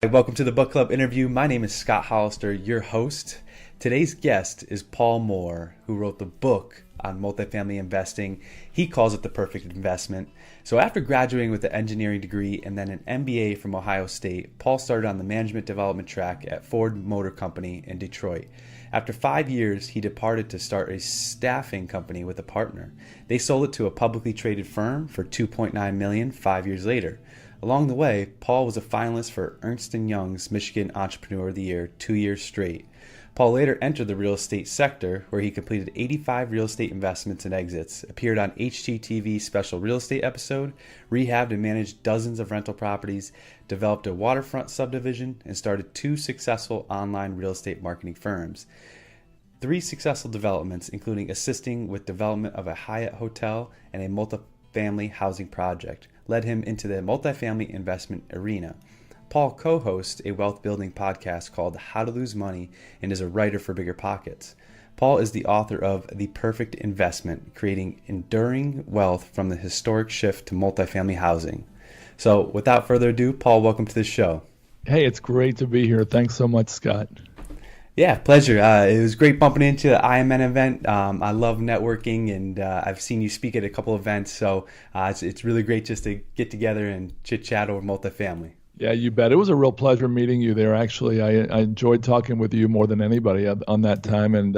Welcome to the Book Club interview. My name is Scott Hollister, your host. Today's guest is Paul Moore, who wrote the book on multifamily investing. He calls it the perfect investment. So after graduating with an engineering degree and then an MBA from Ohio State, Paul started on the management development track at Ford Motor Company in Detroit. After 5 years, he departed to start a staffing company with a partner. They sold it to a publicly traded firm for $2.9 million 5 years later. Along the way, Paul was a finalist for Ernst & Young's Michigan Entrepreneur of the Year 2 years straight. Paul later entered the real estate sector, where he completed 85 real estate investments and exits, appeared on HGTV Special Real Estate episode, rehabbed and managed dozens of rental properties, developed a waterfront subdivision, and started 2 successful online real estate marketing firms. 3 successful developments, including assisting with development of a Hyatt hotel and a multifamily housing project, led him into the multifamily investment arena. Paul co-hosts a wealth building podcast called How to Lose Money and is a writer for Bigger Pockets. Paul is the author of The Perfect Investment, Creating Enduring Wealth from the Historic Shift to Multifamily Housing. So without further ado, Paul, welcome to the show. Hey, it's great to be here. Thanks so much, Scott. Yeah, pleasure. It was great bumping into the IMN event. I love networking, and I've seen you speak at a couple events, so it's really great just to get together and chit-chat over multifamily. Yeah, you bet. It was a real pleasure meeting you there. Actually, I enjoyed talking with you more than anybody on that time, and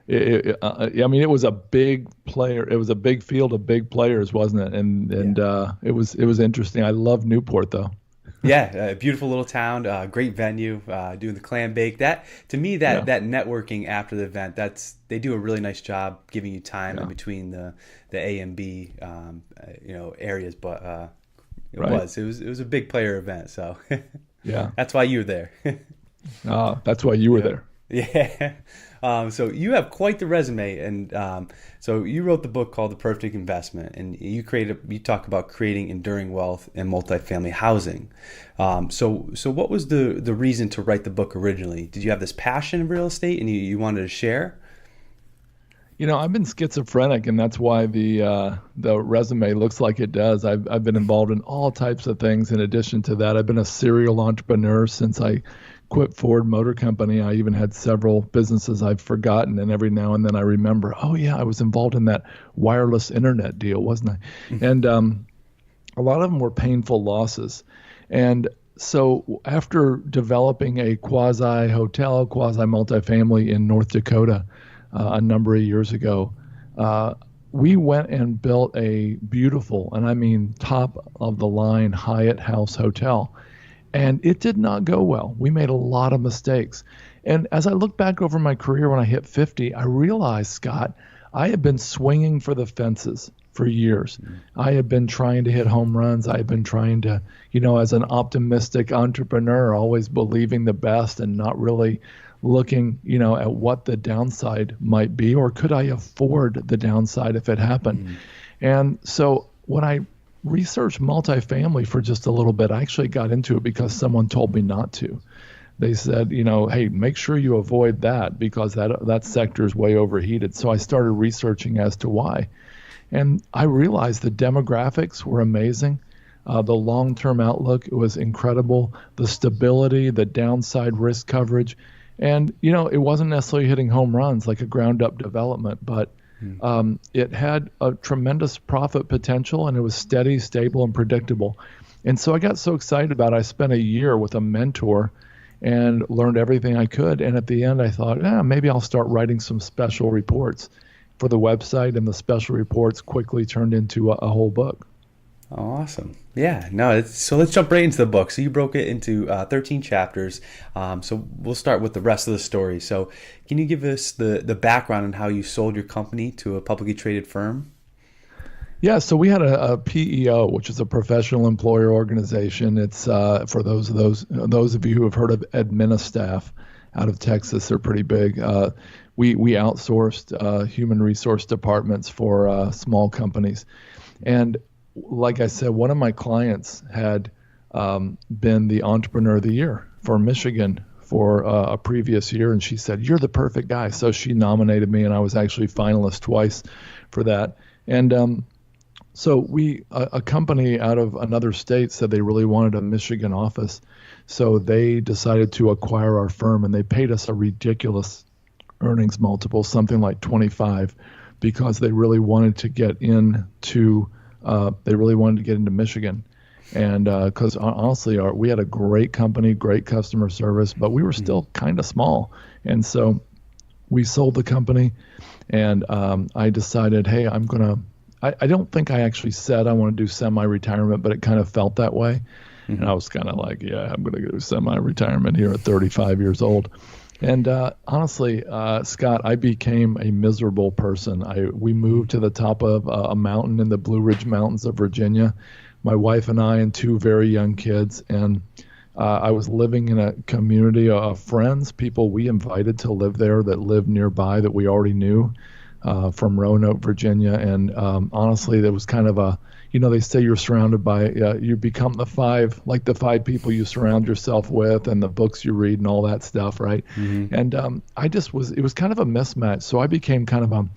it was a big player. It was a big field of big players, wasn't it? And it was interesting. I love Newport, though. Yeah, a beautiful little town, great venue, doing the clam bake. That to me, that networking after the event, they do a really nice job giving you time in between the A and B, areas. But it was a big player event, so yeah, that's why you were there. That's why you were there. Yeah. So you have quite the resume, and so you wrote the book called The Perfect Investment, and you talk about creating enduring wealth in multifamily housing. So what was the reason to write the book originally? Did you have this passion in real estate and you wanted to share? You know, I've been schizophrenic, and that's why the resume looks like it does. I've been involved in all types of things. In addition to that, I've been a serial entrepreneur since I quit Ford Motor Company. I even had several businesses I've forgotten, and every now and then I remember, oh yeah, I was involved in that wireless internet deal, wasn't I? Mm-hmm. And a lot of them were painful losses. And so after developing a quasi-hotel, quasi-multifamily in North Dakota a number of years ago, we went and built a beautiful, and I mean top of the line Hyatt house hotel. And it did not go well. We made a lot of mistakes. And as I look back over my career when I hit 50, I realized, Scott, I had been swinging for the fences for years. I had been trying to hit home runs. I had been trying to, as an optimistic entrepreneur, always believing the best and not really looking, at what the downside might be, or could I afford the downside if it happened? And so when I researched multifamily for just a little bit, I actually got into it because someone told me not to. They said, hey, make sure you avoid that because that sector is way overheated. So I started researching as to why. And I realized the demographics were amazing. The long-term outlook was incredible. The stability, the downside risk coverage. And, it wasn't necessarily hitting home runs like a ground-up development, but it had a tremendous profit potential, and it was steady, stable, and predictable. And so I got so excited about it. I spent a year with a mentor and learned everything I could. And at the end, I thought, maybe I'll start writing some special reports for the website, and the special reports quickly turned into a whole book. Oh, awesome. Yeah, no, so let's jump right into the book. So you broke it into 13 chapters. So we'll start with the rest of the story. So can you give us the background on how you sold your company to a publicly traded firm? Yeah, so we had a PEO, which is a professional employer organization. It's for those of you who have heard of Administaff out of Texas. They're pretty big. We outsourced human resource departments for small companies. And like I said, one of my clients had been the Entrepreneur of the Year for Michigan for a previous year, and she said, "You're the perfect guy." So she nominated me, and I was actually finalist twice for that. And So a company out of another state said they really wanted a Michigan office. So they decided to acquire our firm, and they paid us a ridiculous earnings multiple, something like 25, because they really wanted to get into Michigan. And because honestly, we had a great company, great customer service, but we were still kind of small. And so we sold the company, and I decided, hey, I don't think I actually said I want to do semi-retirement, but it kind of felt that way. And I was kind of like, yeah, I'm going to do semi-retirement here at 35 years old. And honestly, Scott, I became a miserable person. We moved to the top of a mountain in the Blue Ridge Mountains of Virginia, my wife and I and two very young kids. And I was living in a community of friends, people we invited to live there that lived nearby that we already knew from Roanoke, Virginia. And honestly, there was kind of they say you're surrounded by, you become the five people you surround yourself with and the books you read and all that stuff, right? And it was kind of a mismatch. So I became kind of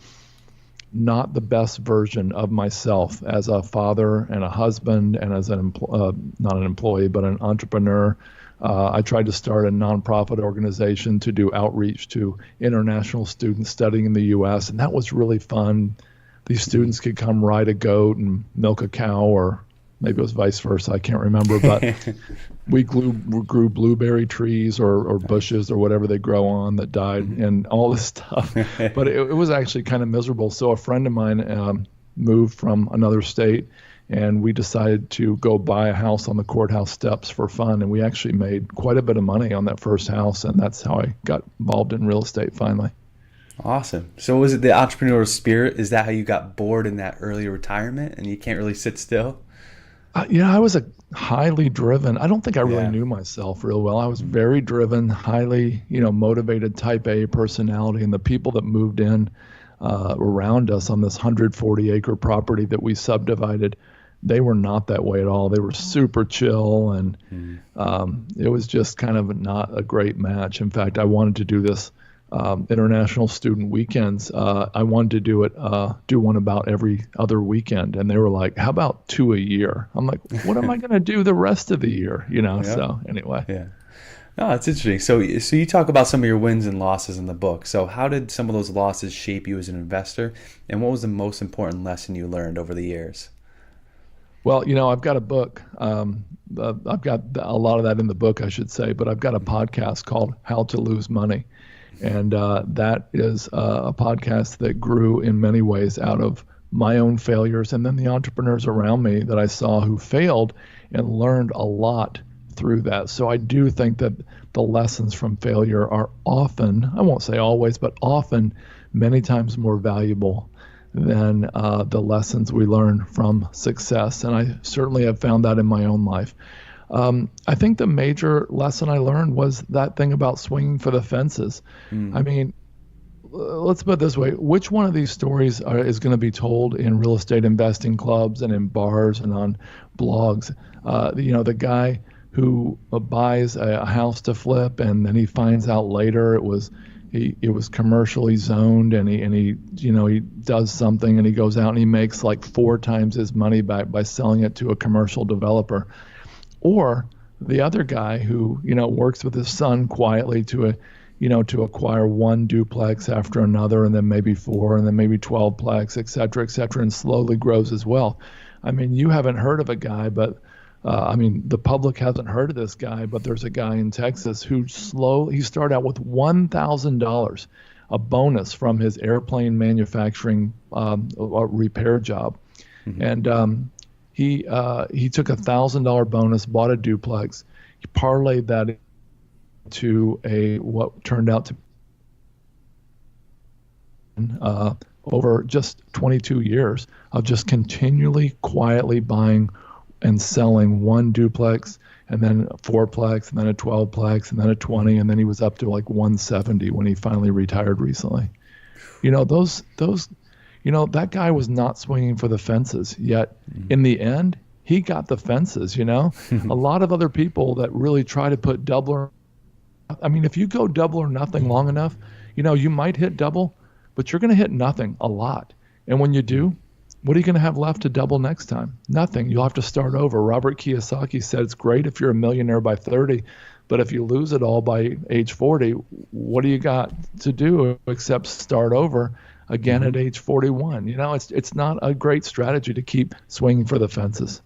not the best version of myself as a father and a husband and as not an employee, but an entrepreneur. I tried to start a nonprofit organization to do outreach to international students studying in the U.S., and that was really fun. These students could come ride a goat and milk a cow, or maybe it was vice versa. I can't remember, but we grew blueberry trees or bushes or whatever they grow on that died and all this stuff. But it was actually kind of miserable. So a friend of mine moved from another state, and we decided to go buy a house on the courthouse steps for fun. And we actually made quite a bit of money on that first house, and that's how I got involved in real estate finally. Awesome. So was it the entrepreneurial spirit? Is that how you got bored in that early retirement and you can't really sit still? I was a highly driven. I don't think I really knew myself real well. I was very driven, highly, motivated type A personality. And the people that moved in around us on this 140-acre property that we subdivided, they were not that way at all. They were super chill, and it was just kind of not a great match. In fact, I wanted to do this international student weekends. I wanted to do one about every other weekend, and they were like, "How about 2 a year?" I'm like, "What am I going to do the rest of the year?" So anyway. Yeah. No, it's interesting. So you talk about some of your wins and losses in the book. So how did some of those losses shape you as an investor, and what was the most important lesson you learned over the years? Well, I've got a book. I've got a lot of that in the book, I should say, but I've got a podcast called How to Lose Money. And that is a podcast that grew in many ways out of my own failures and then the entrepreneurs around me that I saw who failed and learned a lot through that. So I do think that the lessons from failure are often, I won't say always, but often many times more valuable than the lessons we learn from success. And I certainly have found that in my own life. I think the major lesson I learned was that thing about swinging for the fences. I mean, let's put it this way. Which one of these stories is going to be told in real estate investing clubs and in bars and on blogs? The guy who buys a house to flip, and then he finds out later it was commercially zoned, and he does something, and he goes out and he makes like 4 times his money back by selling it to a commercial developer. Or the other guy who, works with his son quietly to acquire one duplex after another, and then maybe 4, and then maybe 12 plex, et cetera, and slowly grows his wealth. I mean, you haven't heard of a guy, but the public hasn't heard of this guy, but there's a guy in Texas he started out with $1,000, a bonus from his airplane manufacturing repair job. And he took $1,000 bonus, bought a duplex. He parlayed that into what turned out to over just 22 years of just continually quietly buying and selling one duplex, and then a 4-plex, and then a 12-plex, and then a 20, and then he was up to like 170 when he finally retired recently. That guy was not swinging for the fences, yet in the end, he got the fences, A lot of other people that really try to put double if you go double or nothing long enough, you might hit double, but you're going to hit nothing a lot. And when you do, what are you going to have left to double next time? Nothing. You'll have to start over. Robert Kiyosaki said it's great if you're a millionaire by 30, but if you lose it all by age 40, what do you got to do except start over again at age 41? It's not a great strategy to keep swinging for the fences.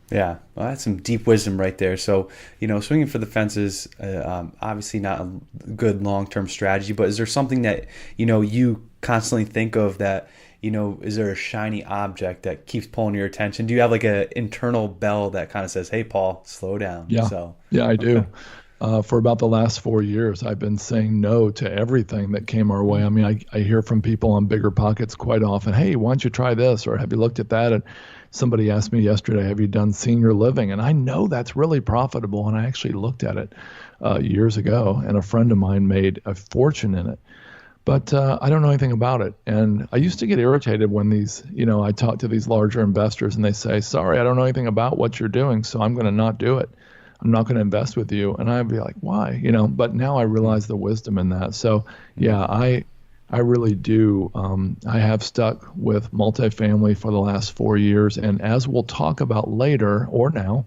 Yeah, well, that's some deep wisdom right there. So, swinging for the fences, obviously not a good long-term strategy, but is there something that, you constantly think of that, is there a shiny object that keeps pulling your attention? Do you have like an internal bell that kind of says, hey, Paul, slow down? Yeah, I okay. do. For about the last 4 years, I've been saying no to everything that came our way. I mean, I hear from people on Bigger Pockets quite often, hey, why don't you try this? Or have you looked at that? And somebody asked me yesterday, have you done senior living? And I know that's really profitable. And I actually looked at it years ago, and a friend of mine made a fortune in it. But I don't know anything about it. And I used to get irritated when I talk to these larger investors and they say, sorry, I don't know anything about what you're doing, so I'm going to not do it. I'm not going to invest with you. And I'd be like, why? But now I realize the wisdom in that. So yeah, I really do. I have stuck with multifamily for the last 4 years. And as we'll talk about later or now,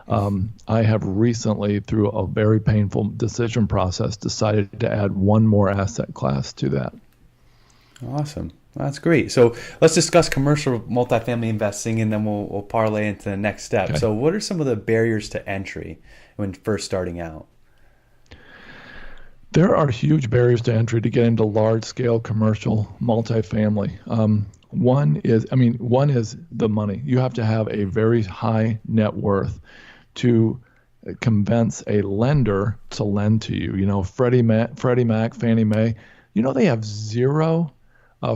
I have recently, through a very painful decision process, decided to add one more asset class to that. Awesome. That's great. So let's discuss commercial multifamily investing, and then we'll parlay into the next step. Okay. So what are some of the barriers to entry when first starting out? There are huge barriers to entry to get into large-scale commercial multifamily. One is the money. You have to have a very high net worth to convince a lender to lend to you. Freddie Mac, Fannie Mae, they have zero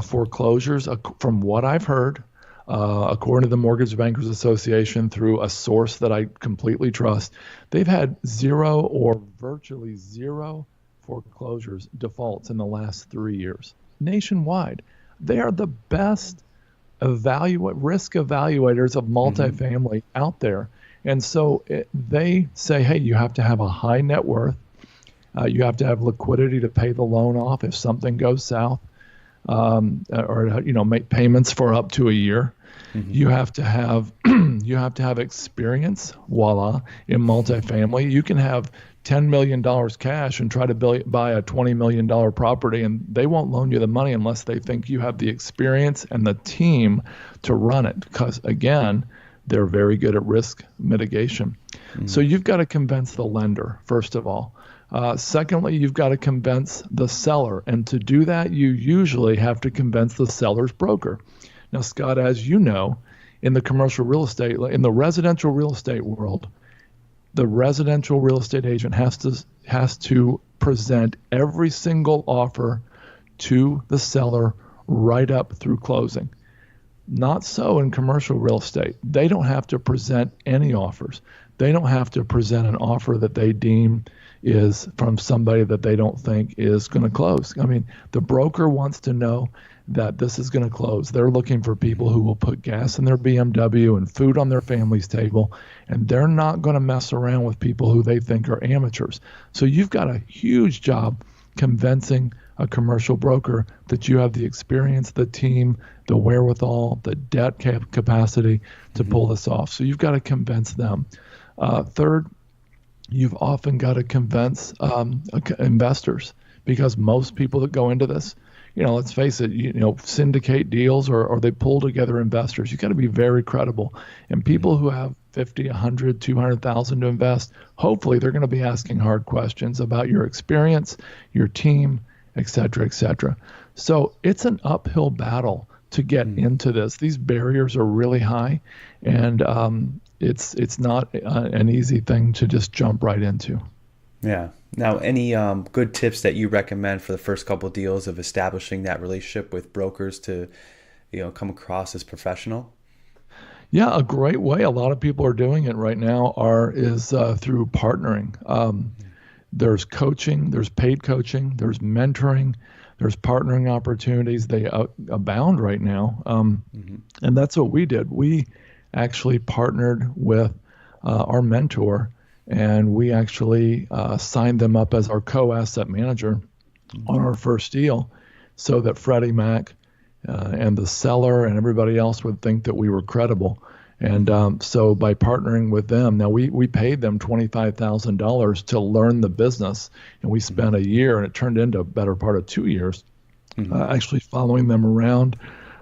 foreclosures, from what I've heard, according to the Mortgage Bankers Association, through a source that I completely trust. They've had zero or virtually zero foreclosures, defaults in the last 3 years nationwide. They are the best risk evaluators of multifamily out there. And so they say, hey, you have to have a high net worth. You have to have liquidity to pay the loan off if something goes south. Or make payments for up to a year. You have to have experience. Voila! In multifamily, you can have $10 million cash and try to buy a $20 million property, and they won't loan you the money unless they think you have the experience and the team to run it. Because again, they're very good at risk mitigation. So you've got to convince the lender, first of all. Secondly, you've got to convince the seller. And to do that, you usually have to convince the seller's broker. Now, Scott, as you know, in the commercial real estate, in the residential real estate world, the residential real estate agent has to present every single offer to the seller right up through closing. Not so in commercial real estate. They don't have to present any offers. They don't have to present an offer that they deem is from somebody that they don't think is going to close. I mean, the broker wants to know that this is going to close. They're looking for people who will put gas in their BMW and food on their family's table, and they're not going to mess around with people who they think are amateurs. So you've got a huge job convincing a commercial broker that you have the experience, the team, the wherewithal, the debt capacity to pull this off. So you've got to convince them. Third, you've often got to convince investors, because most people that go into this, let's face it, syndicate deals or they pull together investors. You've got to be very credible. And people who have 50, 100, 200,000 to invest, hopefully they're going to be asking hard questions about your experience, your team, et cetera, et cetera. So it's an uphill battle to get into this. These barriers are really high, and it's not an easy thing to just jump right into. Yeah. Now, any good tips that you recommend for the first couple of deals of establishing that relationship with brokers to, come across as professional? Yeah, a great way a lot of people are doing it right now is through partnering. There's coaching, there's paid coaching, there's mentoring, there's partnering opportunities. They abound right now. And that's what we did. We actually partnered with our mentor, and we actually signed them up as our co-asset manager on our first deal, so that Freddie Mac and the seller and everybody else would think that we were credible. And so by partnering with them, now we paid them $25,000 to learn the business, and we spent a year, and it turned into a better part of 2 years, actually following them around,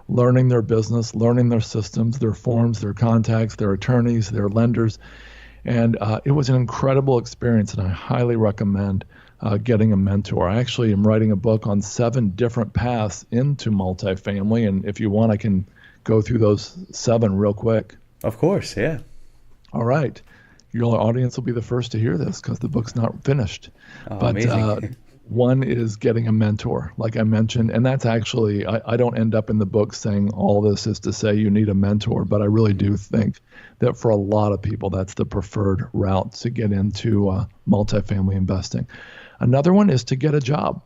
learning their business, learning their systems, their forms, their contacts, their attorneys, their lenders. And it was an incredible experience, and I highly recommend getting a mentor. I actually am writing a book on 7 different paths into multifamily, and if you want, I can go through those 7 real quick. Of course, yeah. All right. Your audience will be the first to hear this because the book's not finished. Oh, but amazing. one is getting a mentor, like I mentioned. And that's actually, I don't end up in the book saying all this is to say you need a mentor, but I really do think that for a lot of people, that's the preferred route to get into multifamily investing. Another one is to get a job.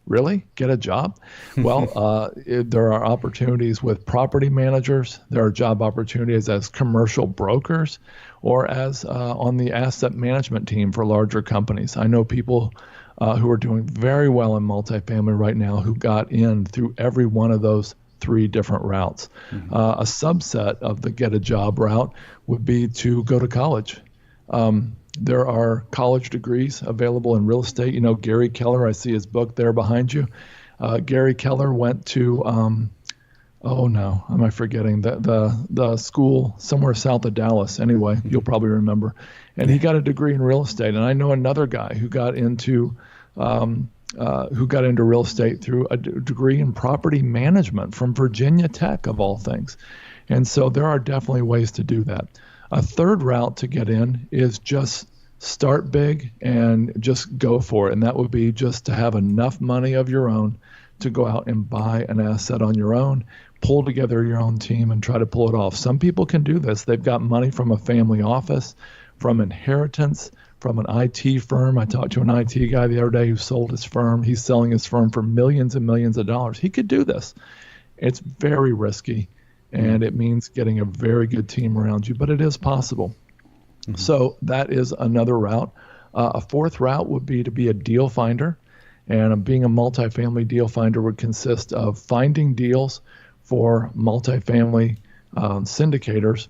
Really? Get a job? Well, there are opportunities with property managers. There are job opportunities as commercial brokers or as on the asset management team for larger companies. I know people who are doing very well in multifamily right now who got in through every one of those 3 different routes. A subset of the get a job route would be to go to college. There are college degrees available in real estate. You know, Gary Keller, I see his book there behind you. Gary Keller went to, oh no, am I forgetting? The school somewhere south of Dallas. Anyway, you'll probably remember. And he got a degree in real estate. And I know another guy who got into real estate through a degree in property management from Virginia Tech, of all things. And so there are definitely ways to do that. A third route to get in is just start big and just go for it. And that would be just to have enough money of your own to go out and buy an asset on your own, pull together your own team and try to pull it off. Some people can do this. They've got money from a family office, from inheritance, from an IT firm. I talked to an IT guy the other day who sold his firm. He's selling his firm for millions and millions of dollars. He could do this. It's very risky. And it means getting a very good team around you, but it is possible. So that is another route. A fourth route would be to be a deal finder. And being a multifamily deal finder would consist of finding deals for multifamily syndicators,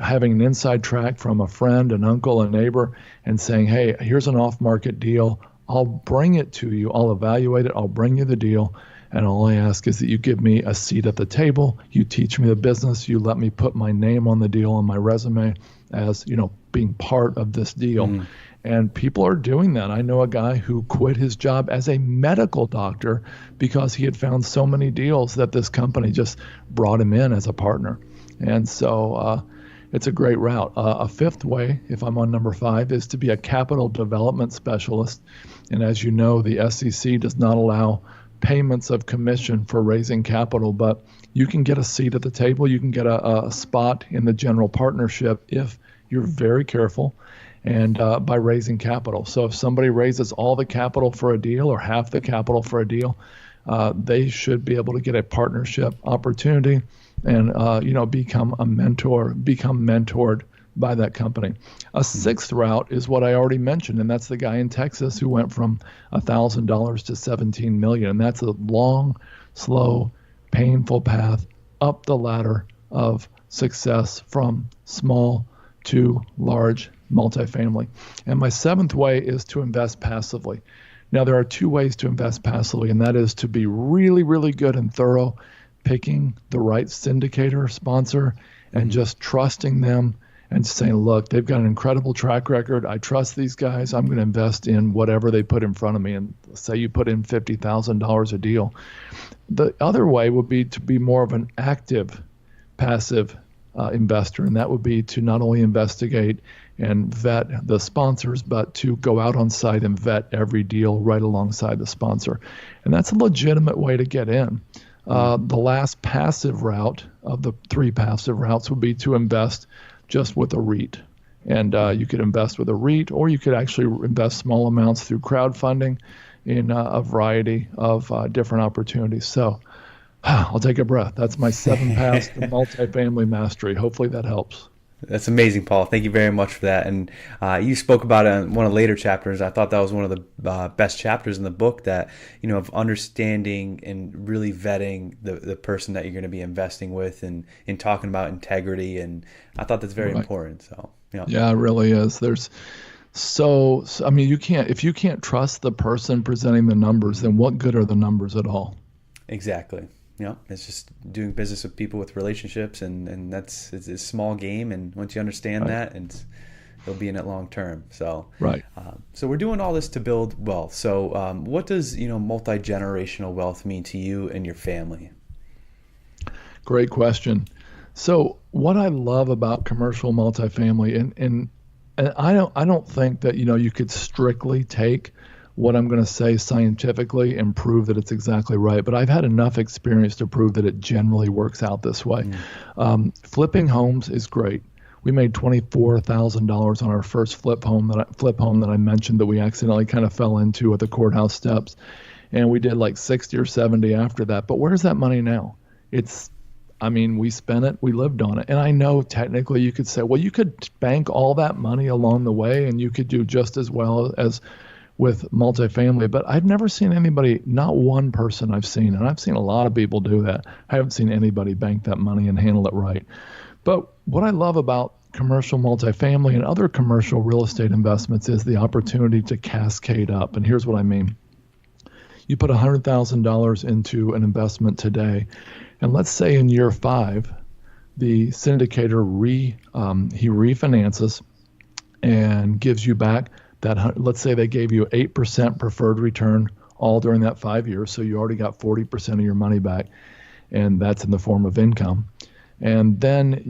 having an inside track from a friend, an uncle, a neighbor, and saying, hey, here's an off-market deal. I'll bring it to you. I'll evaluate it. I'll bring you the deal. And all I ask is that you give me a seat at the table, you teach me the business, you let me put my name on the deal on my resume as, you know, being part of this deal. And people are doing that. I know a guy who quit his job as a medical doctor because he had found so many deals that this company just brought him in as a partner. And so it's a great route. A fifth way, if I'm on number 5, is to be a capital development specialist. And as you know, the SEC does not allow payments of commission for raising capital, but you can get a seat at the table. You can get a spot in the general partnership if you're very careful and by raising capital. So if somebody raises all the capital for a deal or half the capital for a deal, they should be able to get a partnership opportunity and become a mentor, become mentored by that company. A sixth route is what I already mentioned, and that's the guy in Texas who went from $1,000 to $17 million. And that's a long, slow, painful path up the ladder of success from small to large multifamily. And my 7th way is to invest passively. Now, there are 2 ways to invest passively, and that is to be really, really good and thorough, picking the right syndicator, sponsor, and just trusting them and saying, look, they've got an incredible track record. I trust these guys. I'm going to invest in whatever they put in front of me. And say you put in $50,000 a deal. The other way would be to be more of an active, passive investor. And that would be to not only investigate and vet the sponsors, but to go out on site and vet every deal right alongside the sponsor. And that's a legitimate way to get in. The last passive route of the 3 passive routes would be to invest just with a REIT. And you could invest with a REIT, or you could actually invest small amounts through crowdfunding in a variety of different opportunities. So I'll take a breath. That's my 7 paths to multifamily mastery. Hopefully that helps. That's amazing, Paul. Thank you very much for that. And you spoke about it in one of the later chapters. I thought that was one of the best chapters in the book, that, of understanding and really vetting the person that you're going to be investing with, and in talking about integrity. And I thought that's very important. So, Yeah, it really is. I mean, if you can't trust the person presenting the numbers, then what good are the numbers at all? Exactly. It's just doing business with people with relationships, and it's a small game. And once you understand that, and you'll be in it long term. So, so we're doing all this to build wealth. So, what does, multi-generational wealth mean to you and your family? Great question. So what I love about commercial multifamily, and I don't think that, you could strictly take what I'm going to say scientifically and prove that it's exactly right. But I've had enough experience to prove that it generally works out this way. Flipping homes is great. We made $24,000 on our first flip home that I mentioned that we accidentally kind of fell into at the courthouse steps. And we did like 60 or 70 after that. But where's that money now? We spent it, we lived on it. And I know technically you could say, well, you could bank all that money along the way and you could do just as well as with multifamily, but I've never seen anybody, not one person I've seen, and I've seen a lot of people do that. I haven't seen anybody bank that money and handle it right. But what I love about commercial multifamily and other commercial real estate investments is the opportunity to cascade up. And here's what I mean. You put $100,000 into an investment today, and let's say in year 5, the syndicator he refinances and gives you back that. Let's say they gave you 8% preferred return all during that 5 years, so you already got 40% of your money back, and that's in the form of income. And then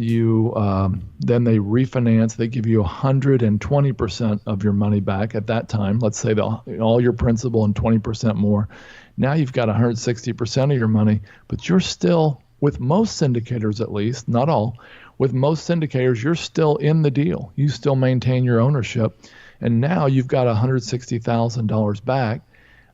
then they refinance. They give you 120% of your money back at that time. Let's say all your principal and 20% more. Now you've got 160% of your money, but you're still, with most syndicators at least, not all, with most syndicators, you're still in the deal. You still maintain your ownership. And now you've got $160,000 back,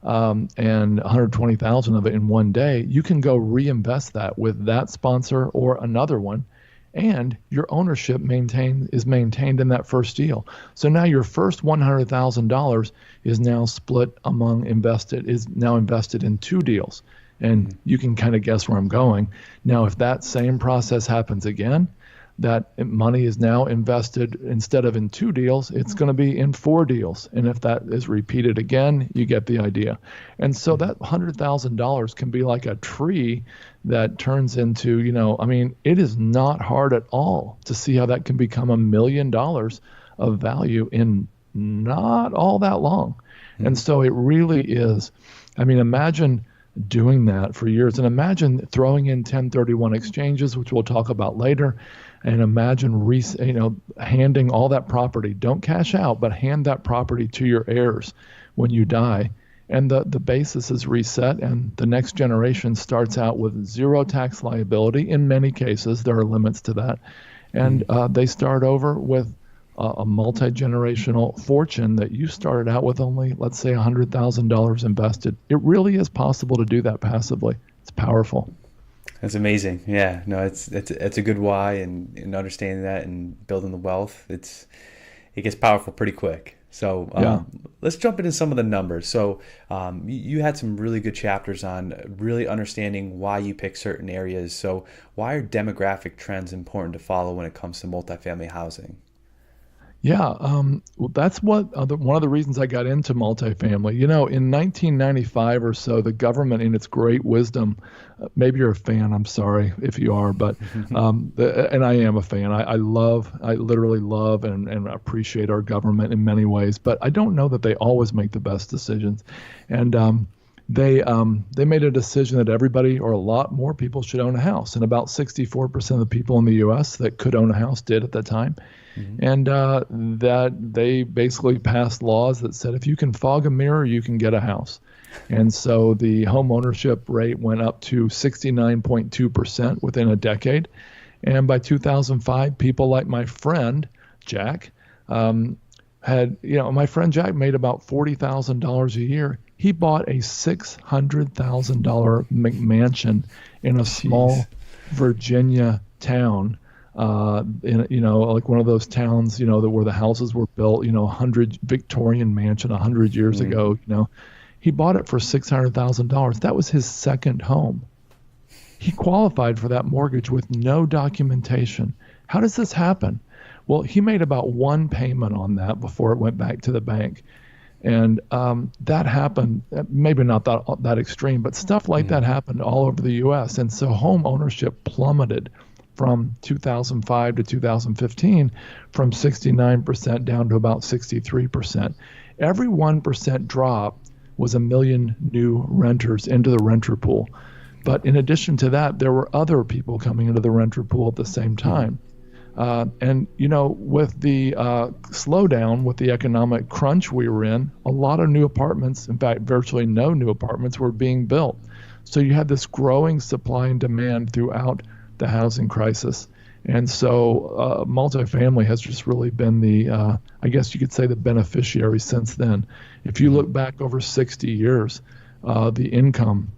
and $120,000 of it in one day. You can go reinvest that with that sponsor or another one, and your ownership is maintained in that first deal. So now your first $100,000 is now invested in 2 deals. And you can kind of guess where I'm going. Now, if that same process happens again, that money is now invested, instead of in 2 deals, it's going to be in 4 deals. And if that is repeated again, you get the idea. And so that $100,000 can be like a tree that turns into, it is not hard at all to see how that can become $1 million of value in not all that long. And so it really is. Imagine doing that for years, and imagine throwing in 1031 exchanges, which we'll talk about later, and imagine handing all that property. Don't cash out, but hand that property to your heirs when you die, and the basis is reset, and the next generation starts out with 0 tax liability. In many cases, there are limits to that, and they start over with a multi-generational fortune that you started out with only, let's say, $100,000 invested. It really is possible to do that passively. It's powerful. That's amazing. Yeah, no, it's a good why, and understanding that and building the wealth. It gets powerful pretty quick. So let's jump into some of the numbers. So you had some really good chapters on really understanding why you pick certain areas. So why are demographic trends important to follow when it comes to multifamily housing? Yeah, well, that's one of the reasons I got into multifamily. In 1995 or so, the government, in its great wisdom, maybe you're a fan, I'm sorry if you are, but and I am a fan. I literally love and appreciate our government in many ways, but I don't know that they always make the best decisions. And they made a decision that everybody, or a lot more people, should own a house, and about 64% of the people in the U.S. that could own a house did at the time. And that they basically passed laws that said if you can fog a mirror, you can get a house. And so the home ownership rate went up to 69.2% within a decade. And by 2005, people like my friend Jack my friend Jack made about $40,000 a year. He bought a $600,000 McMansion in a small Virginia town like one of those towns, where the houses were built, 100 Victorian mansion 100 years ago, he bought it for $600,000. That was his second home. He qualified for that mortgage with no documentation. How does this happen? Well, he made about one payment on that before it went back to the bank. And that happened, maybe not that extreme, but stuff like that happened all over the U.S. And so home ownership plummeted from 2005 to 2015 from 69% down to about 63%. Every 1% drop was a million new renters into the renter pool. But in addition to that, there were other people coming into the renter pool at the same time. And with the slowdown, with the economic crunch we were in, a lot of new apartments, in fact, virtually no new apartments were being built. So you had this growing supply and demand throughout the housing crisis. And so multifamily has just really been the, I guess you could say, the beneficiary since then. If you look back over 60 years, the income,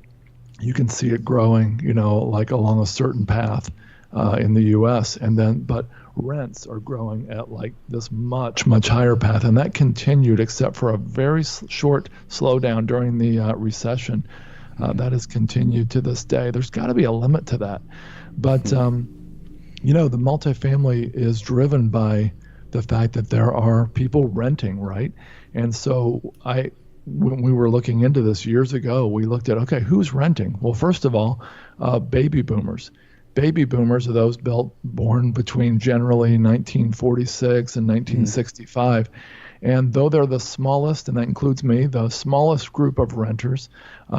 you can see it growing, like along a certain path in the U.S. But rents are growing at like this much, much higher path. And that continued except for a very short slowdown during the recession. That has continued to this day. There's got to be a limit to that. But, the multifamily is driven by the fact that there are people renting, right? And so when we were looking into this years ago, we looked at, okay, who's renting? Well, first of all, baby boomers. Baby boomers are those born between generally 1946 and 1965. And though they're the smallest, and that includes me, the smallest group of renters,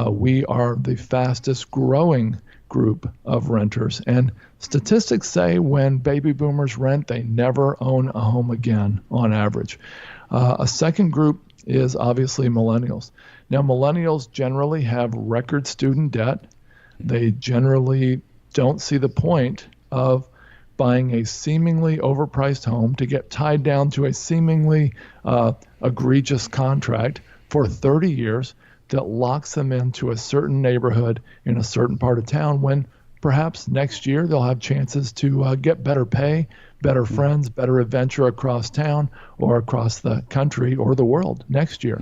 we are the fastest growing group of renters. And statistics say when baby boomers rent, they never own a home again on average. A second group is obviously millennials. Now, millennials generally have record student debt. They generally don't see the point of buying a seemingly overpriced home to get tied down to a seemingly egregious contract for 30 years that locks them into a certain neighborhood in a certain part of town when perhaps next year they'll have chances to get better pay, better friends, better adventure across town or across the country or the world next year.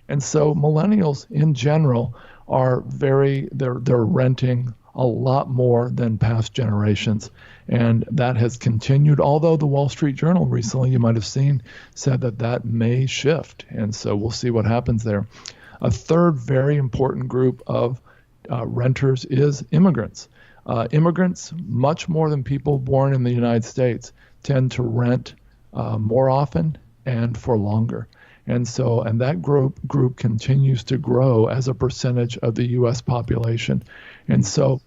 And so millennials in general are they're renting a lot more than past generations. And that has continued, although the Wall Street Journal recently, you might have seen, said that may shift. And so we'll see what happens there. A third very important group of renters is immigrants. Immigrants, much more than people born in the United States, tend to rent more often and for longer. And that group continues to grow as a percentage of the U.S. population. And so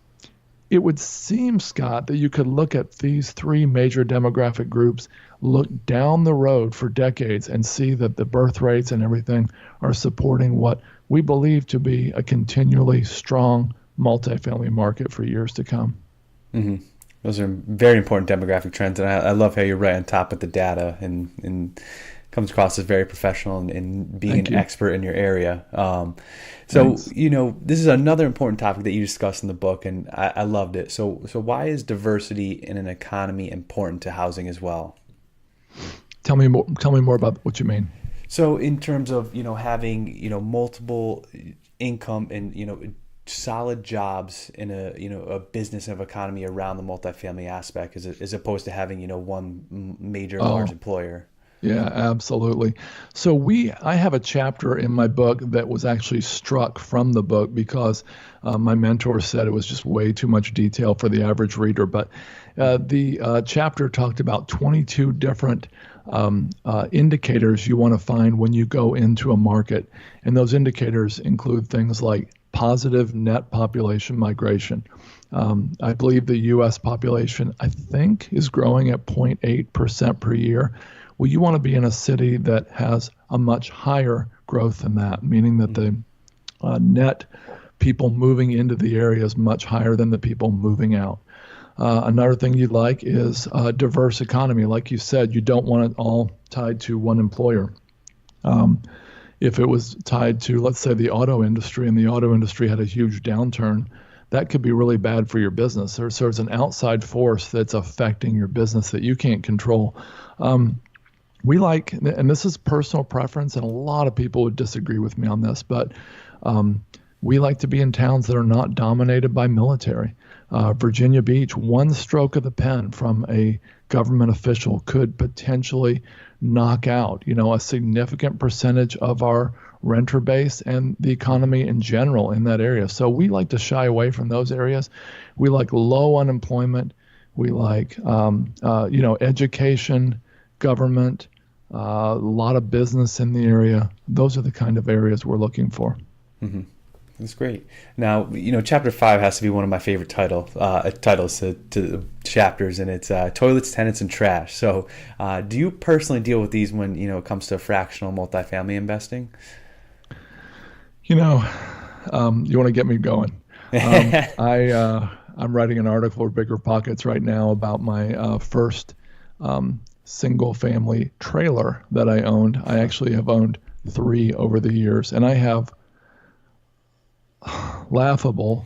it would seem, Scott, that you could look at these three major demographic groups, look down the road for decades and see that the birth rates and everything are supporting what we believe to be a continually strong multifamily market for years to come. Mm-hmm. Those are very important demographic trends. And I love how you're right on top of the data and comes across as very professional and being an expert in your area. This is another important topic that you discuss in the book, and I loved it. So why is diversity in an economy important to housing as well? Tell me more about what you mean. So in terms of, having, multiple income and, solid jobs in a business of economy around the multifamily aspect as opposed to having, one major large employer. Yeah, absolutely. So I have a chapter in my book that was actually struck from the book because my mentor said it was just way too much detail for the average reader. But the chapter talked about 22 different indicators you want to find when you go into a market. And those indicators include things like positive net population migration. I believe the U.S. population, I think, is growing at 0.8% per year. Well, you want to be in a city that has a much higher growth than that, meaning that the net people moving into the area is much higher than the people moving out. Another thing you'd like is a diverse economy. Like you said, you don't want it all tied to one employer. If it was tied to, let's say, the auto industry, and the auto industry had a huge downturn, that could be really bad for your business. There's an outside force that's affecting your business that you can't control. We like, and this is personal preference, and a lot of people would disagree with me on this, but we like to be in towns that are not dominated by military. Virginia Beach, one stroke of the pen from a government official could potentially knock out, a significant percentage of our renter base and the economy in general in that area. So we like to shy away from those areas. We like low unemployment. We like, education, government, a lot of business in the area. Those are the kind of areas we're looking for. Mm-hmm. That's great. Now, Chapter 5 has to be one of my favorite titles to chapters, and it's Toilets, Tenants, and Trash. So do you personally deal with these when, it comes to fractional multifamily investing? You want to get me going. I'm writing an article for Bigger Pockets right now about my first single family trailer that I owned. I actually have owned 3 over the years, and I have laughable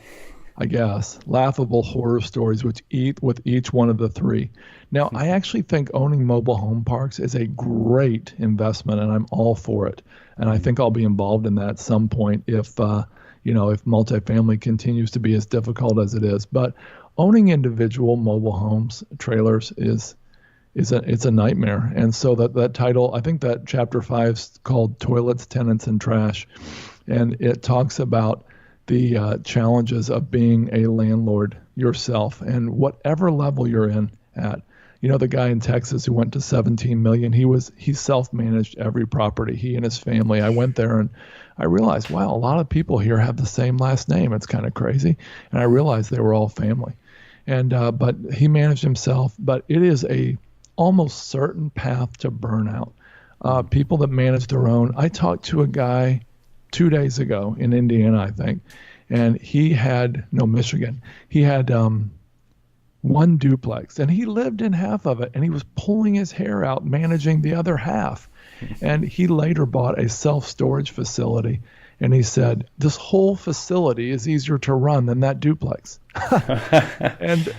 horror stories with each one of the 3. Now, I actually think owning mobile home parks is a great investment, and I'm all for it. And I think I'll be involved in that at some point if multifamily continues to be as difficult as it is. But owning individual mobile homes, trailers, it's a nightmare. And so that title, I think that Chapter 5 is called Toilets, Tenants, and Trash, and it talks about the challenges of being a landlord yourself and whatever level you're in at. The guy in Texas who went to 17 million, he self-managed every property, he and his family. I went there and I realized, wow, a lot of people here have the same last name. It's kind of crazy. And I realized they were all family. And but he managed himself, but it is a almost certain path to burnout. People that manage their own. I talked to a guy 2 days ago in Indiana, I think, and Michigan. He had one duplex, and he lived in half of it, and he was pulling his hair out managing the other half. And he later bought a self-storage facility, and he said, this whole facility is easier to run than that duplex. And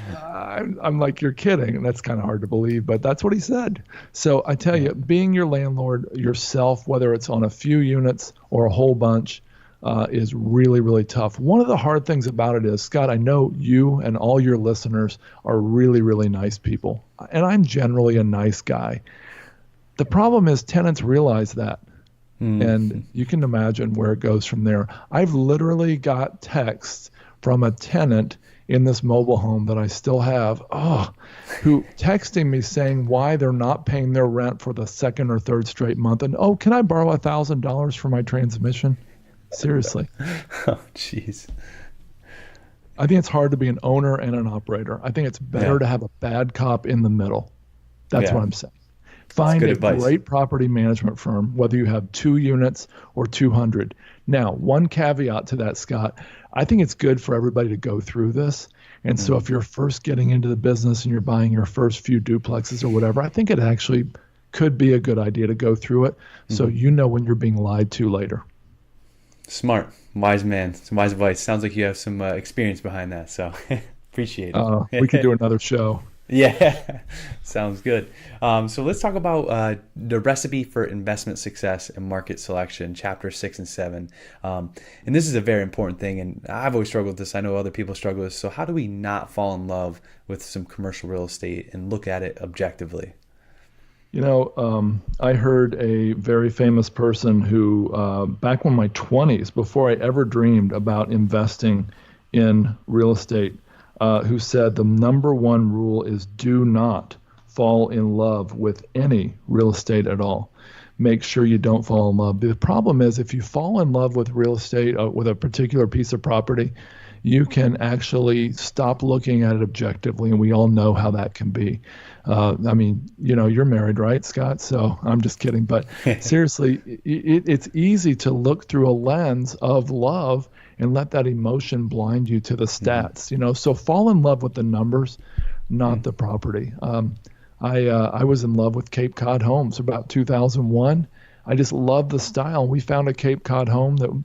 I'm like, you're kidding. And that's kind of hard to believe, but that's what he said. So I tell you, being your landlord yourself, whether it's on a few units or a whole bunch, is really, really tough. One of the hard things about it is, Scott, I know you and all your listeners are really, really nice people. And I'm generally a nice guy. The problem is tenants realize that. And you can imagine where it goes from there. I've literally got texts from a tenant in this mobile home that I still have, who texting me saying why they're not paying their rent for the second or third straight month. And, can I borrow $1,000 for my transmission? Seriously. Oh, jeez. I think it's hard to be an owner and an operator. I think it's better to have a bad cop in the middle. That's what I'm saying. Find a great property management firm, whether you have 2 units or 200. Now, one caveat to that, Scott, I think it's good for everybody to go through this. And so if you're first getting into the business and you're buying your first few duplexes or whatever, I think it actually could be a good idea to go through it so you know when you're being lied to later. Smart. Wise man. Some wise advice. Sounds like you have some experience behind that, so appreciate it. We could do another show. Yeah, sounds good. So let's talk about the recipe for investment success and market selection, Chapter 6 and 7. And this is a very important thing, and I've always struggled with this. I know other people struggle with this. So how do we not fall in love with some commercial real estate and look at it objectively? I heard a very famous person who, back in my 20s, before I ever dreamed about investing in real estate, who said the number one rule is do not fall in love with any real estate at all. Make sure you don't fall in love. The problem is if you fall in love with real estate, with a particular piece of property, you can actually stop looking at it objectively, and we all know how that can be. You're married, right, Scott? So I'm just kidding. But seriously, it's easy to look through a lens of love and let that emotion blind you to the stats. So fall in love with the numbers, not the property. I was in love with Cape Cod homes about 2001. I just loved the style. We found a Cape Cod home that,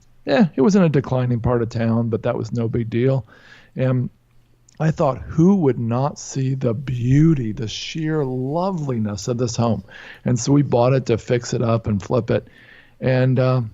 it was in a declining part of town, but that was no big deal. And I thought, who would not see the beauty, the sheer loveliness of this home? And so we bought it to fix it up and flip it. And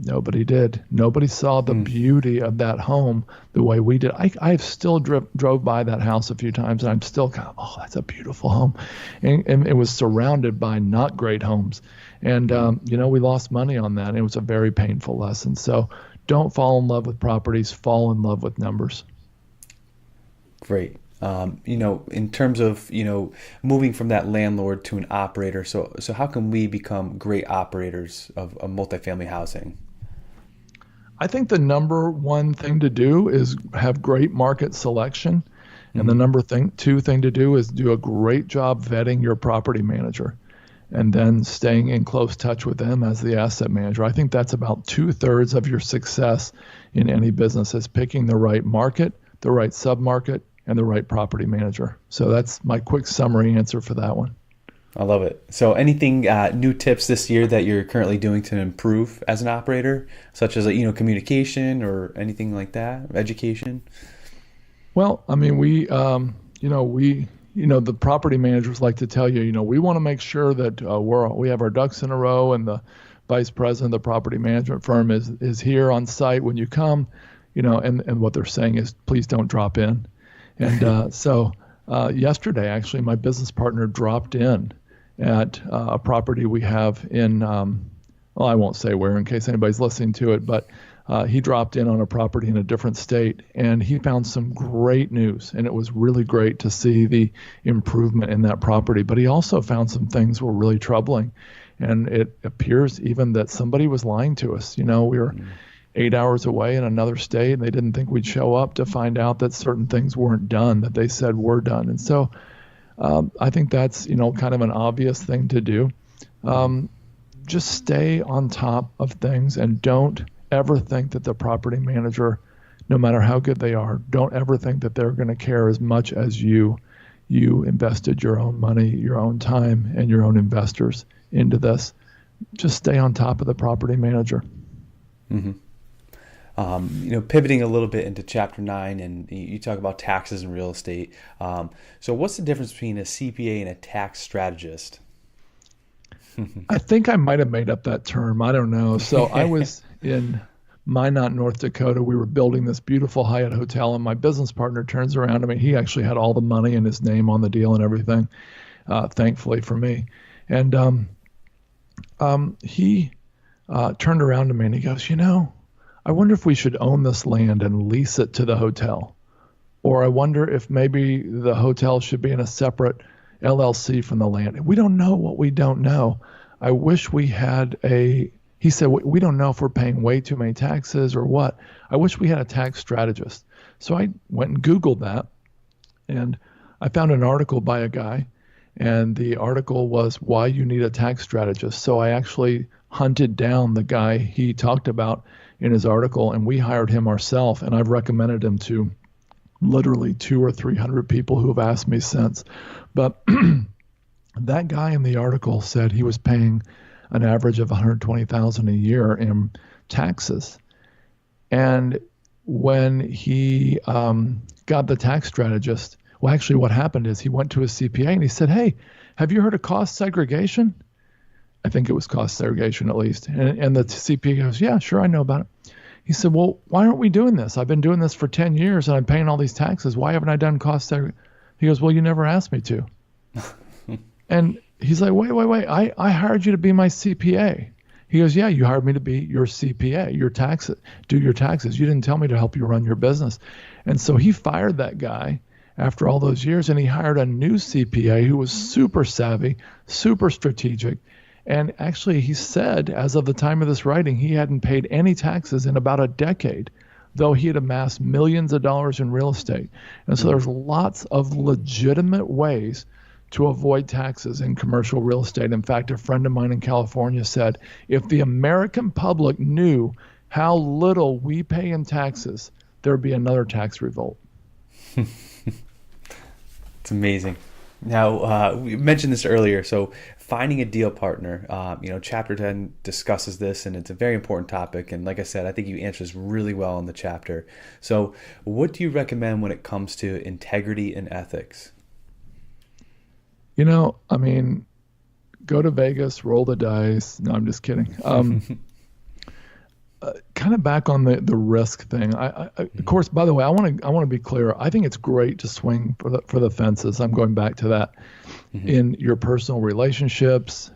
nobody did. Nobody saw the beauty of that home the way we did. I've still drove by that house a few times, and I'm still kind of, oh, that's a beautiful home. And it was surrounded by not great homes. And, we lost money on that. And it was a very painful lesson. So don't fall in love with properties, fall in love with numbers. Great. In terms of, moving from that landlord to an operator, so how can we become great operators of multifamily housing? I think the number one thing to do is have great market selection. And the number two thing to do is do a great job vetting your property manager and then staying in close touch with them as the asset manager. I think that's about 2/3 of your success in any business, is picking the right market, the right submarket, and the right property manager. So that's my quick summary answer for that one. I love it. So anything, new tips this year that you're currently doing to improve as an operator, such as, communication or anything like that, education? Well, I mean, the property managers like to tell you, we want to make sure that we have our ducks in a row, and the vice president of the property management firm is here on site when you come, and what they're saying is, please don't drop in. And so yesterday, actually, my business partner dropped in at a property we have in, I won't say where in case anybody's listening to it, but he dropped in on a property in a different state, and he found some great news. And it was really great to see the improvement in that property. But he also found some things were really troubling. And it appears even that somebody was lying to us. We were 8 hours away in another state, and they didn't think we'd show up to find out that certain things weren't done that they said were done. And so I think that's, kind of an obvious thing to do. Just stay on top of things, and don't ever think that the property manager, no matter how good they are, don't ever think that they're going to care as much as you. You invested your own money, your own time, and your own investors into this. Just stay on top of the property manager. Mm-hmm. Pivoting a little bit into Chapter 9, and you talk about taxes and real estate. So what's the difference between a CPA and a tax strategist? I think I might have made up that term. I don't know. So I was in Minot, North Dakota. We were building this beautiful Hyatt hotel, and my business partner turns around to me. He actually had all the money and his name on the deal and everything, thankfully for me. And he turned around to me and he goes, I wonder if we should own this land and lease it to the hotel. Or I wonder if maybe the hotel should be in a separate LLC from the land. We don't know what we don't know. I wish we had he said, we don't know if we're paying way too many taxes or what. I wish we had a tax strategist. So I went and Googled that, and I found an article by a guy, and the article was why you need a tax strategist. So I actually hunted down the guy he talked about in his article, and we hired him ourselves, and I've recommended him to literally 200 or 300 people who have asked me since. But that guy in the article said he was paying an average of $120,000 a year in taxes. And when he got the tax strategist, well, actually what happened is he went to his CPA and he said, hey, have you heard of cost segregation? I think it was cost segregation at least. And the CPA goes, yeah, sure, I know about it. He said, well, why aren't we doing this? I've been doing this for 10 years and I'm paying all these taxes. Why haven't I done cost segregation? He goes, well, you never asked me to. And he's like, wait, I hired you to be my CPA. He goes, yeah, you hired me to be your CPA, do your taxes. You didn't tell me to help you run your business. And so he fired that guy after all those years, and he hired a new CPA who was super savvy, super strategic. And actually, he said, as of the time of this writing, he hadn't paid any taxes in about a decade, though he had amassed millions of dollars in real estate. And so there's lots of legitimate ways to avoid taxes in commercial real estate. In fact, a friend of mine in California said, if the American public knew how little we pay in taxes, there'd be another tax revolt. It's amazing. Now, we mentioned this earlier. So finding a deal partner. Chapter 10 discusses this, and it's a very important topic. And like I said, I think you answer this really well in the chapter. So what do you recommend when it comes to integrity and ethics? Go to Vegas, roll the dice. No, I'm just kidding. Kind of back on the risk thing. Of course, by the way, I want to be clear. I think it's great to swing for the fences. I'm going back to that in your personal relationships,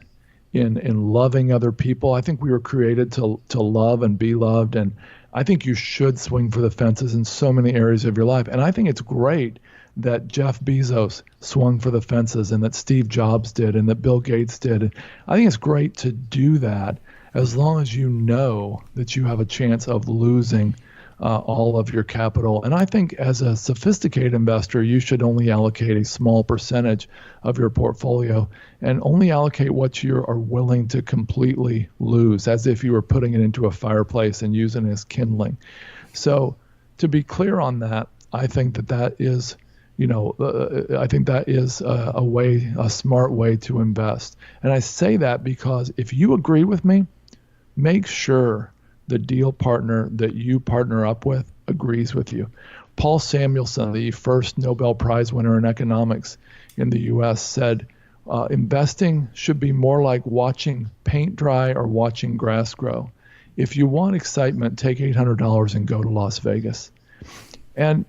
in loving other people. I think we were created to love and be loved, and I think you should swing for the fences in so many areas of your life. And I think it's great that Jeff Bezos swung for the fences, and that Steve Jobs did, and that Bill Gates did. I think it's great to do that, as long as you know that you have a chance of losing all of your capital. And I think as a sophisticated investor, you should only allocate a small percentage of your portfolio, and only allocate what you are willing to completely lose, as if you were putting it into a fireplace and using it as kindling. So to be clear on that, I think that is a smart way to invest. And I say that because if you agree with me, make sure the deal partner that you partner up with agrees with you. Paul Samuelson, the first Nobel Prize winner in economics in the U.S., said, investing should be more like watching paint dry or watching grass grow. If you want excitement, take $800 and go to Las Vegas. And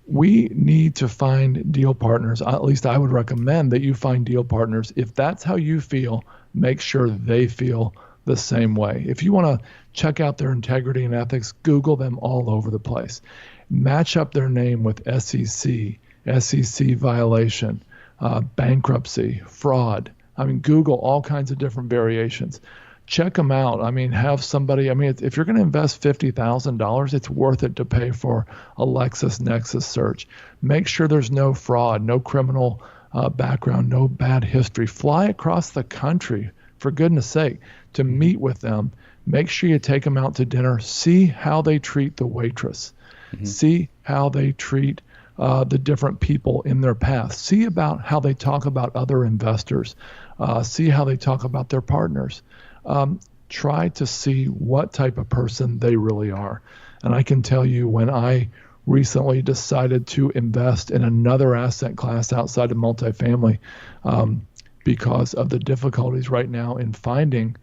we need to find deal partners. At least I would recommend that you find deal partners. If that's how you feel, make sure they feel the same way. If you want to check out their integrity and ethics, Google them all over the place. Match up their name with SEC violation, bankruptcy, fraud. Google all kinds of different variations. Check them out. Have somebody, if you're going to invest $50,000, it's worth it to pay for a LexisNexis search. Make sure there's no fraud, no criminal background, no bad history. Fly across the country, for goodness sake, to meet with them. Make sure you take them out to dinner. See how they treat the waitress. See how they treat the different people in their path. See about how they talk about other investors. See how they talk about their partners. Try to see what type of person they really are. And I can tell you, when I recently decided to invest in another asset class outside of multifamily, because of the difficulties right now in finding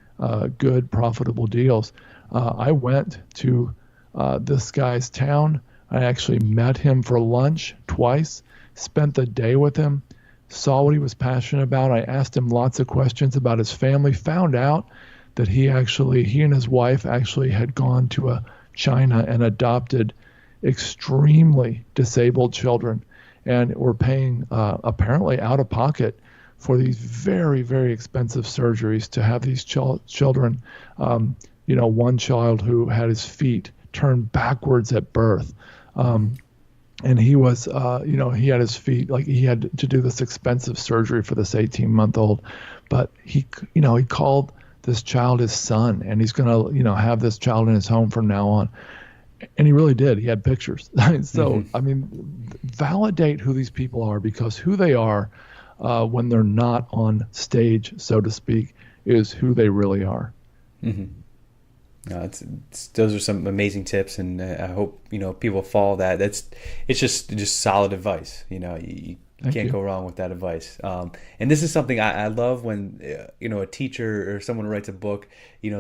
good, profitable deals, I went to this guy's town. I actually met him for lunch twice, spent the day with him, saw what he was passionate about. I asked him lots of questions about his family, found out that he and his wife actually had gone to China and adopted extremely disabled children, and were paying apparently out of pocket for these very, very expensive surgeries to have these children. One child who had his feet turned backwards at birth. And he was, he had his feet, like he had to do this expensive surgery for this 18-month-old. But he called this child his son, and he's going to, have this child in his home from now on. And he really did. He had pictures. So, validate who these people are, because who they are when they're not on stage, so to speak, is who they really are. Those are some amazing tips, and I hope people follow that. It's just solid advice. You can't go wrong with that advice. And this is something I love when a teacher or someone who writes a book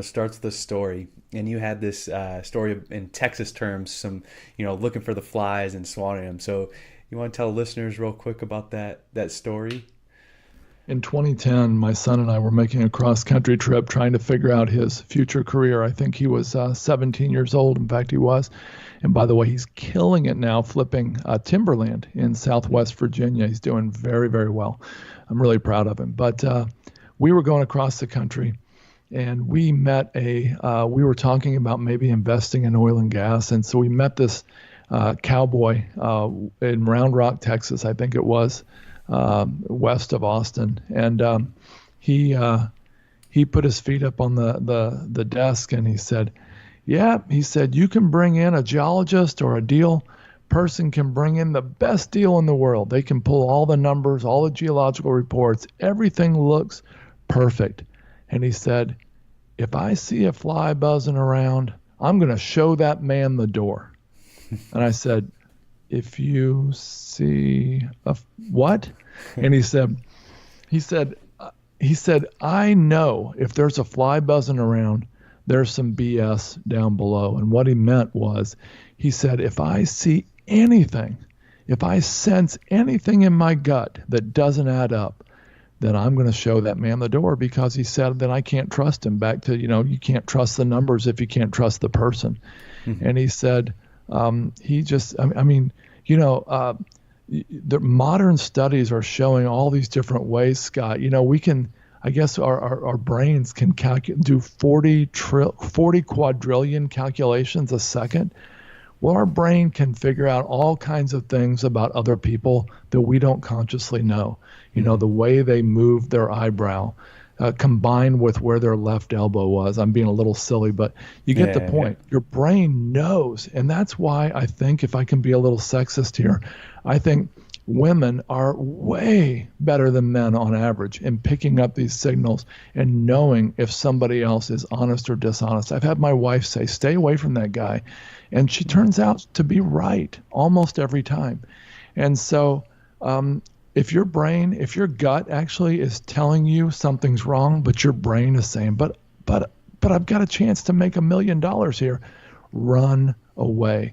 starts with a story, and you had this story in Texas terms, some looking for the flies and swatting them. So you want to tell listeners real quick about that story? In 2010, my son and I were making a cross-country trip trying to figure out his future career. I think he was 17 years old. In fact, he was. And by the way, he's killing it now, flipping timberland in Southwest Virginia. He's doing very, very well. I'm really proud of him. But we were going across the country, and we met we were talking about maybe investing in oil and gas. And so we met this cowboy in Round Rock, Texas, I think it was. West of Austin, and he put his feet up on the desk, and he said, you can bring in a geologist or a deal person can bring in the best deal in the world. They can pull all the numbers, all the geological reports. Everything looks perfect. And he said, if I see a fly buzzing around, I'm going to show that man the door. And I said, if you see what? And he said, I know if there's a fly buzzing around, there's some BS down below. And what he meant was, he said, if I see anything, if I sense anything in my gut that doesn't add up, then I'm going to show that man the door, because he said that I can't trust him. Back to, you can't trust the numbers if you can't trust the person. Mm-hmm. And he said, the modern studies are showing all these different ways, Scott. We can, I guess our brains can do 40 quadrillion calculations a second. Well, our brain can figure out all kinds of things about other people that we don't consciously know. The way they move their eyebrow, combined with where their left elbow was. I'm being a little silly, but you get the point. Your brain knows. And that's why I think, if I can be a little sexist here, I think women are way better than men on average in picking up these signals and knowing if somebody else is honest or dishonest. I've had my wife say, stay away from that guy. And she turns out to be right almost every time. And so if your gut actually is telling you something's wrong, but your brain is saying, but I've got a chance to make $1 million here, run away.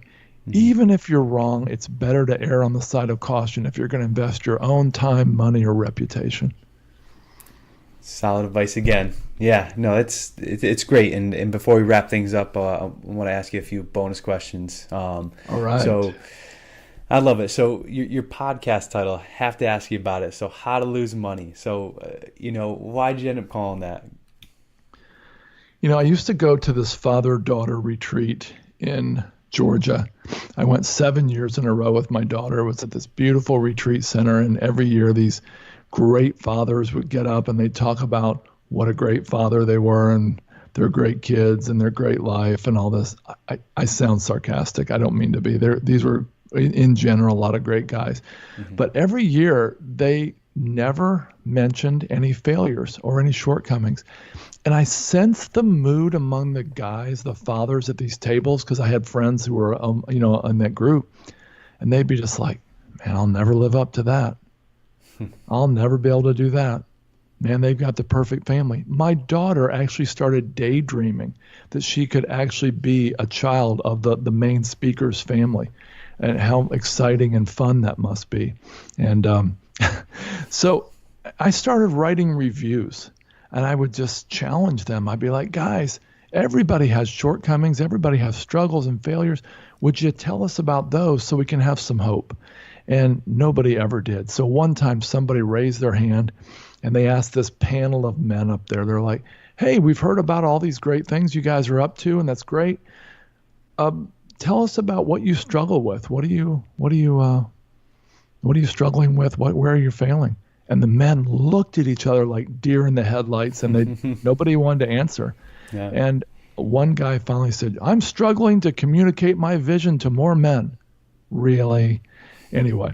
Even if you're wrong, it's better to err on the side of caution if you're going to invest your own time, money, or reputation. Solid advice again. Yeah, no, it's great. And before we wrap things up, I want to ask you a few bonus questions. All right. So I love it. So your podcast title, have to ask you about it. So How to Lose Money. So, why did you end up calling that? I used to go to this father-daughter retreat in Georgia. I went 7 years in a row with my daughter. It was at this beautiful retreat center, and every year these great fathers would get up and they'd talk about what a great father they were and their great kids and their great life and all this. I sound sarcastic. I don't mean to be. These were, in general, a lot of great guys. Mm-hmm. But every year they never mentioned any failures or any shortcomings. And I sensed the mood among the guys, the fathers at these tables, because I had friends who were, in that group, and they'd be just like, man, I'll never live up to that. I'll never be able to do that. Man, they've got the perfect family. My daughter actually started daydreaming that she could actually be a child of the main speaker's family, and how exciting and fun that must be. And so I started writing reviews. And I would just challenge them. I'd be like, guys, everybody has shortcomings. Everybody has struggles and failures. Would you tell us about those so we can have some hope? And nobody ever did. So one time somebody raised their hand and they asked this panel of men up there. They're like, hey, we've heard about all these great things you guys are up to, and that's great. Tell us about what you struggle with. What are you struggling with? Where are you failing? And the men looked at each other like deer in the headlights, and nobody wanted to answer. Yeah. And one guy finally said, I'm struggling to communicate my vision to more men. Really? Anyway,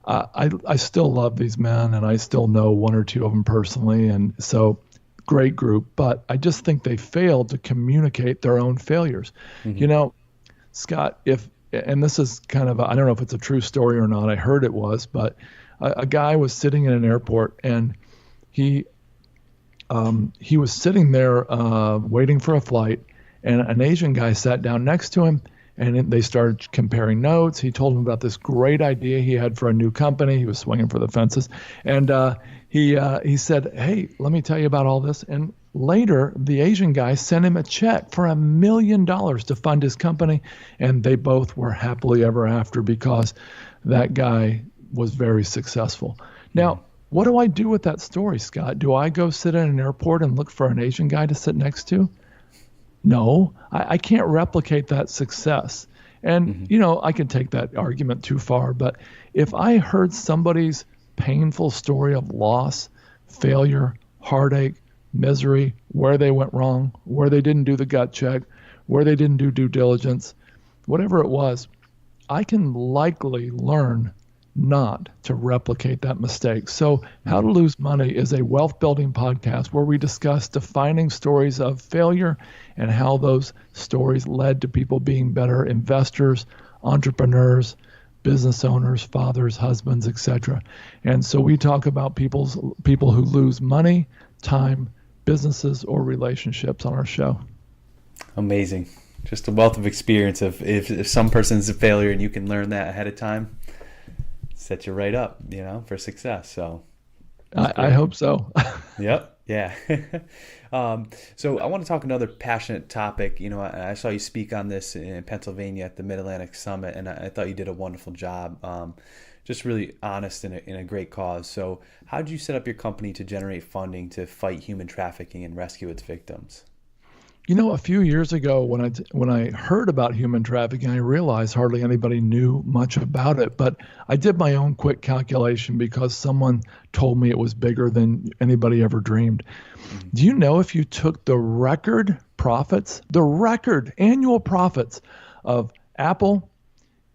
I still love these men, and I still know one or two of them personally. And so great group, but I just think they failed to communicate their own failures. Mm-hmm. Scott, and this is kind of, I don't know if it's a true story or not. I heard it was, but a guy was sitting in an airport, and he was sitting there waiting for a flight, and an Asian guy sat down next to him, and they started comparing notes. He told him about this great idea he had for a new company. He was swinging for the fences, and he said, hey, let me tell you about all this. And later, the Asian guy sent him a check for $1 million to fund his company, and they both were happily ever after because that guy was very successful. Now, what do I do with that story, Scott? Do I go sit in an airport and look for an Asian guy to sit next to? No, I can't replicate that success. And, I can take that argument too far, but if I heard somebody's painful story of loss, failure, heartache, misery, where they went wrong, where they didn't do the gut check, where they didn't do due diligence, whatever it was, I can likely learn not to replicate that mistake. So, How to Lose Money is a wealth building podcast where we discuss defining stories of failure and how those stories led to people being better investors, entrepreneurs, business owners, fathers, husbands, etc. And so we talk about people who lose money, time, businesses, or relationships on our show. Amazing. Just a wealth of experience of if some person's a failure and you can learn that ahead of time, set you right up, for success. So I hope so. Yep. Yeah. So I want to talk another passionate topic. I saw you speak on this in Pennsylvania at the Mid-Atlantic Summit, and I thought you did a wonderful job. Just really honest and in a great cause. So how did you set up your company to generate funding to fight human trafficking and rescue its victims? A few years ago when I heard about human trafficking, I realized hardly anybody knew much about it. But I did my own quick calculation because someone told me it was bigger than anybody ever dreamed. Mm-hmm. Do you know if you took the record annual profits of Apple,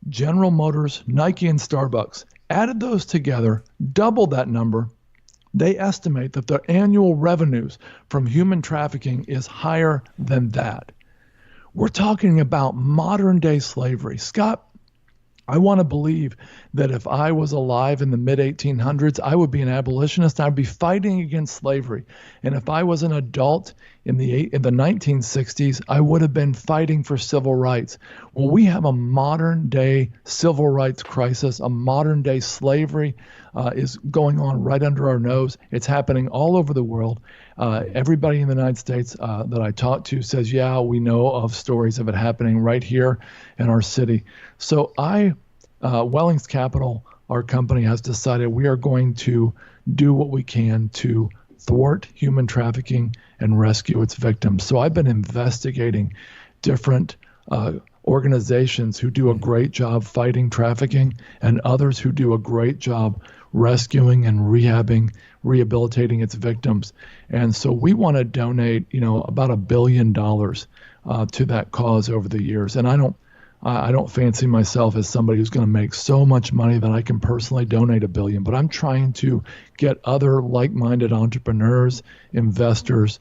General Motors, Nike, and Starbucks, added those together, doubled that number, they estimate that the annual revenues from human trafficking is higher than that. We're talking about modern day slavery. Scott, I want to believe that if I was alive in the mid-1800s, I would be an abolitionist. I'd be fighting against slavery. And if I was an adult in the 1960s, I would have been fighting for civil rights. Well, we have a modern day civil rights crisis. A modern day slavery is going on right under our nose. It's happening all over the world. Everybody in the United States that I talk to says, yeah, we know of stories of it happening right here in our city. So Wellings Capital, our company, has decided we are going to do what we can to thwart human trafficking and rescue its victims. So I've been investigating different organizations who do a great job fighting trafficking and others who do a great job rescuing and rehabilitating its victims. And so we want to donate, about $1 billion to that cause over the years. And I don't fancy myself as somebody who's going to make so much money that I can personally donate $1 billion, but I'm trying to get other like-minded entrepreneurs, investors,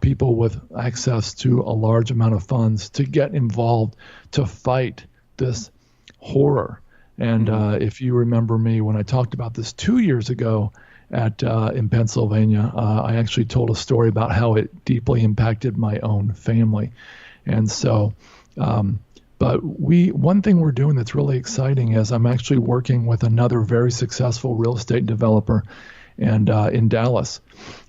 people with access to a large amount of funds to get involved to fight this horror. And if you remember me, when I talked about this 2 years ago in Pennsylvania, I actually told a story about how it deeply impacted my own family. And so, but one thing we're doing that's really exciting is I'm actually working with another very successful real estate developer and in Dallas.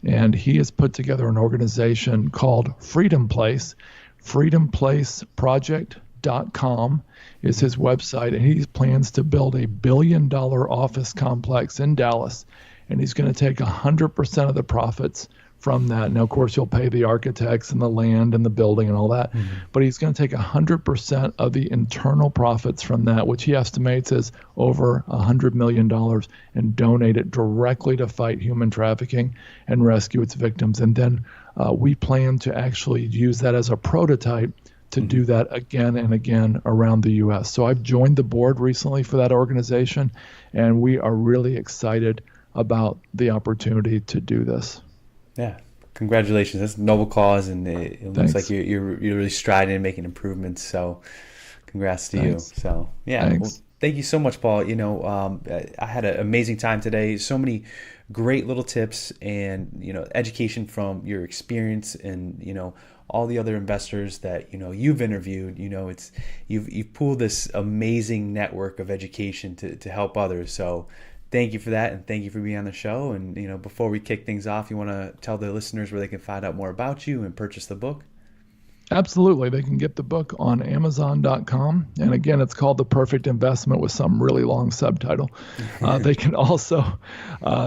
And he has put together an organization called Freedom Place. FreedomPlaceProject.com is his website, and he plans to build $1 billion office complex in Dallas, and he's going to take 100% of the profits from that. Now, of course, he'll pay the architects and the land and the building and all that, but he's going to take 100% of the internal profits from that, which he estimates is over $100 million, and donate it directly to fight human trafficking and rescue its victims. And then we plan to actually use that as a prototype to do that again and again around the U.S. So I've joined the board recently for that organization, and we are really excited about the opportunity to do this. Yeah, congratulations. That's a noble cause, and it looks like you're really striding and making improvements. So congrats to you. So yeah, well, thank you so much, Paul. I had an amazing time today. So many great little tips and, education from your experience and, all the other investors that, you've interviewed. You've pulled this amazing network of education to help others. So thank you for that, and thank you for being on the show. And, before we kick things off, you want to tell the listeners where they can find out more about you and purchase the book? Absolutely. They can get the book on Amazon.com. And again, it's called The Perfect Investment with some really long subtitle. They can also,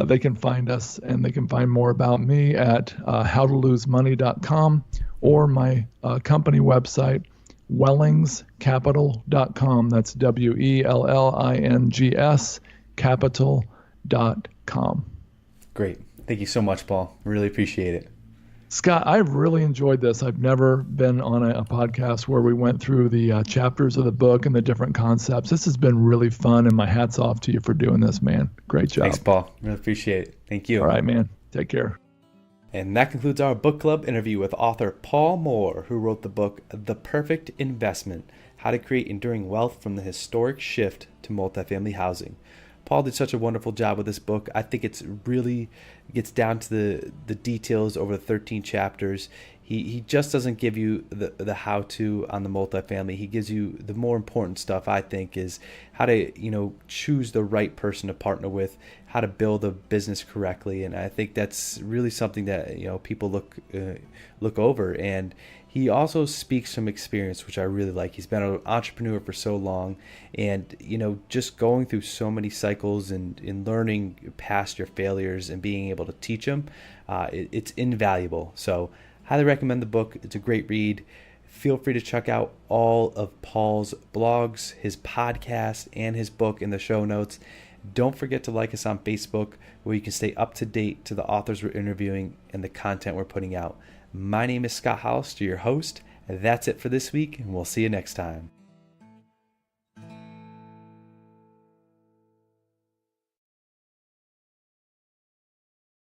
they can find us and they can find more about me at howtolosemoney.com or my company website, wellingscapital.com. That's WELLINGS capital.com. Great. Thank you so much, Paul. Really appreciate it. Scott, I've really enjoyed this. I've never been on a podcast where we went through the chapters of the book and the different concepts. This has been really fun, and my hat's off to you for doing this, man. Great job. Thanks, Paul. Really appreciate it. Thank you. All right, man. Take care. And that concludes our book club interview with author Paul Moore, who wrote the book The Perfect Investment: How to Create Enduring Wealth from the Historic Shift to Multifamily Housing. Paul did such a wonderful job with this book. I think it's really gets down to the details over the 13 chapters. He just doesn't give you the how-to on the multifamily. He gives you the more important stuff, I think, is how to, choose the right person to partner with, how to build a business correctly. And I think that's really something that, people look over. And he also speaks from experience, which I really like. He's been an entrepreneur for so long, and just going through so many cycles and learning past your failures and being able to teach them, it's invaluable. So highly recommend the book. It's a great read. Feel free to check out all of Paul's blogs, his podcast, and his book in the show notes. Don't forget to like us on Facebook, where you can stay up to date to the authors we're interviewing and the content we're putting out. My name is Scott Hollister, your host. That's it for this week, and we'll see you next time.